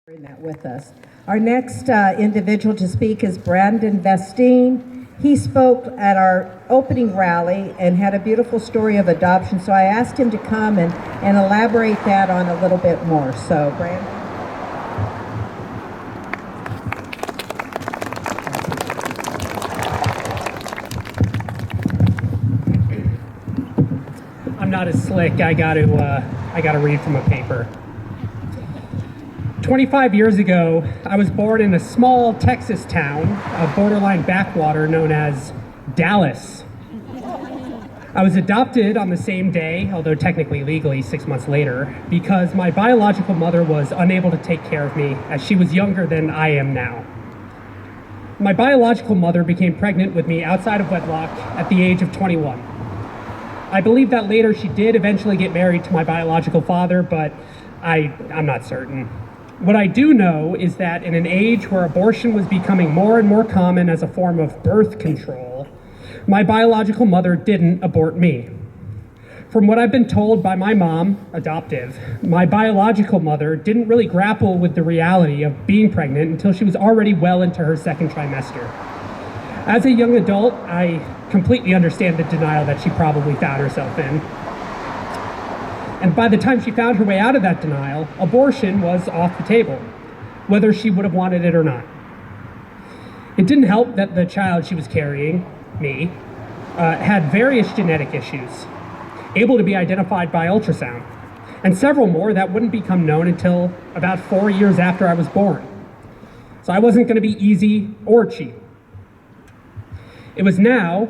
That with us. Our next individual to speak is Brandon Vastine. He spoke at our opening rally and had a beautiful story of adoption, so I asked him to come and elaborate that on a little bit more. So, Brandon. I'm not as slick. I got to read from a paper. 25 years ago, I was born in a small Texas town, a borderline backwater known as Dallas. I was adopted on the same day, although technically legally 6 months later, because my biological mother was unable to take care of me as she was younger than I am now. My biological mother became pregnant with me outside of wedlock at the age of 21. I believe that later she did eventually get married to my biological father, but I'm not certain. What I do know is that in an age where abortion was becoming more and more common as a form of birth control, my biological mother didn't abort me. From what I've been told by my mom, adoptive, my biological mother didn't really grapple with the reality of being pregnant until she was already well into her second trimester. As a young adult, I completely understand the denial that she probably found herself in. And by the time she found her way out of that denial, abortion was off the table, whether she would have wanted it or not. It didn't help that the child she was carrying, me, had various genetic issues, able to be identified by ultrasound, and several more that wouldn't become known until about 4 years after I was born. So I wasn't going to be easy or cheap. It was now,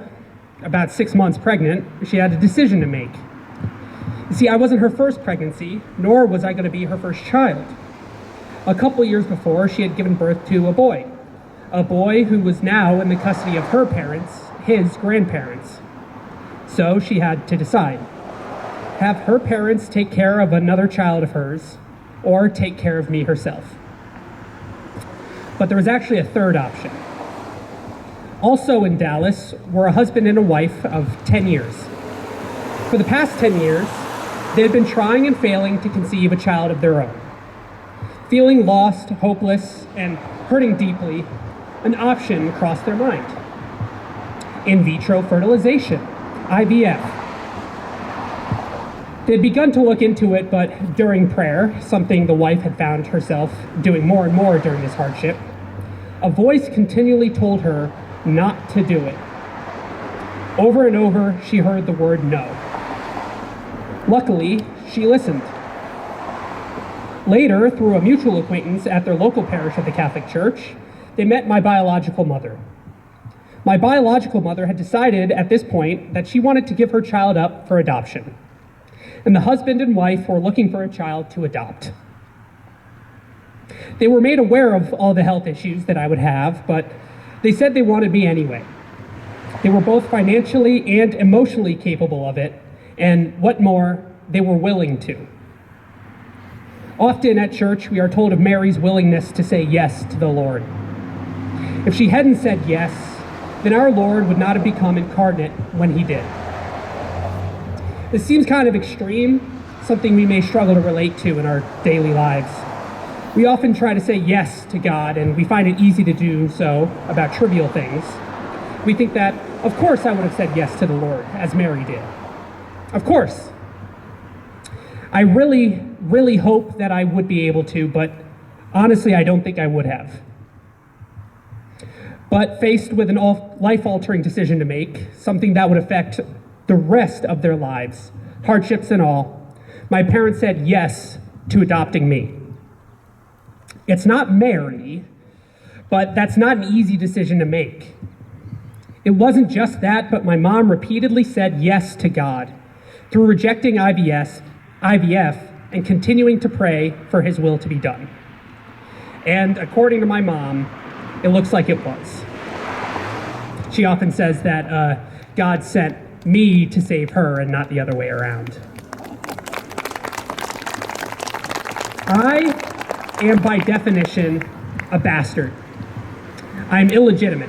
about 6 months pregnant, she had a decision to make. You see, I wasn't her first pregnancy, nor was I going to be her first child. A couple years before, she had given birth to a boy who was now in the custody of her parents, his grandparents. So she had to decide, have her parents take care of another child of hers, or take care of me herself. But there was actually a third option. Also in Dallas were a husband and a wife of 10 years. For the past 10 years, they had been trying and failing to conceive a child of their own. Feeling lost, hopeless, and hurting deeply, an option crossed their mind. In vitro fertilization, IVF. They had begun to look into it, but during prayer, something the wife had found herself doing more and more during this hardship, a voice continually told her not to do it. Over and over, she heard the word no. Luckily, she listened. Later, through a mutual acquaintance at their local parish of the Catholic Church, they met my biological mother. My biological mother had decided at this point that she wanted to give her child up for adoption, and the husband and wife were looking for a child to adopt. They were made aware of all the health issues that I would have, but they said they wanted me anyway. They were both financially and emotionally capable of it, and what more, they were willing to. Often at church, we are told of Mary's willingness to say yes to the Lord. If she hadn't said yes, then our Lord would not have become incarnate when he did. This seems kind of extreme, something we may struggle to relate to in our daily lives. We often try to say yes to God, and we find it easy to do so about trivial things. We think that, of course I would have said yes to the Lord, as Mary did. Of course. I really, really hope that I would be able to, but honestly, I don't think I would have. But faced with an life-altering decision to make, something that would affect the rest of their lives, hardships and all, my parents said yes to adopting me. It's not Mary, but that's not an easy decision to make. It wasn't just that, but my mom repeatedly said yes to God through rejecting IVF and continuing to pray for his will to be done. And according to my mom, it looks like it was. She often says that God sent me to save her and not the other way around. I am by definition a bastard. I'm illegitimate.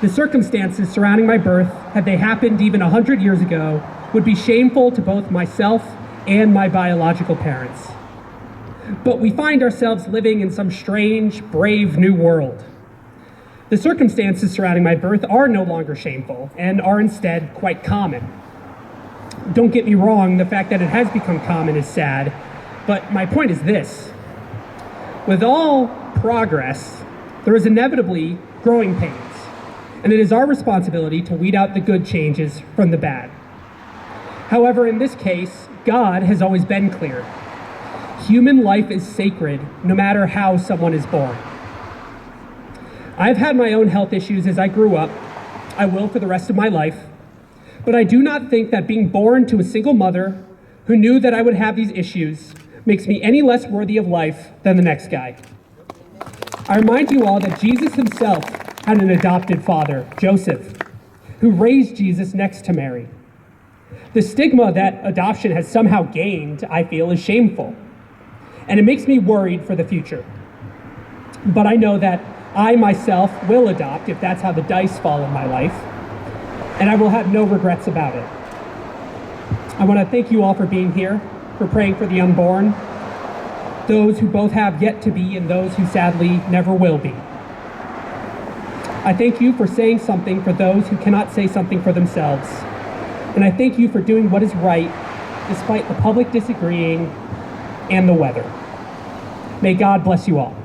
The circumstances surrounding my birth, had they happened even 100 years ago, would be shameful to both myself and my biological parents. but we find ourselves living in some strange, brave new world. The circumstances surrounding my birth are no longer shameful and are instead quite common. Don't get me wrong, the fact that it has become common is sad, but my point is this. With all progress, there is inevitably growing pains, and it is our responsibility to weed out the good changes from the bad. However, in this case, God has always been clear. Human life is sacred, no matter how someone is born. I've had my own health issues as I grew up. I will for the rest of my life. But I do not think that being born to a single mother who knew that I would have these issues makes me any less worthy of life than the next guy. I remind you all that Jesus himself had an adopted father, Joseph, who raised Jesus next to Mary. The stigma that adoption has somehow gained, I feel, is shameful, and it makes me worried for the future. But I know that I myself will adopt if that's how the dice fall in my life, and I will have no regrets about it. I want to thank you all for being here, for praying for the unborn, those who both have yet to be and those who sadly never will be. I thank you for saying something for those who cannot say something for themselves. And I thank you for doing what is right, despite the public disagreeing and the weather. May God bless you all.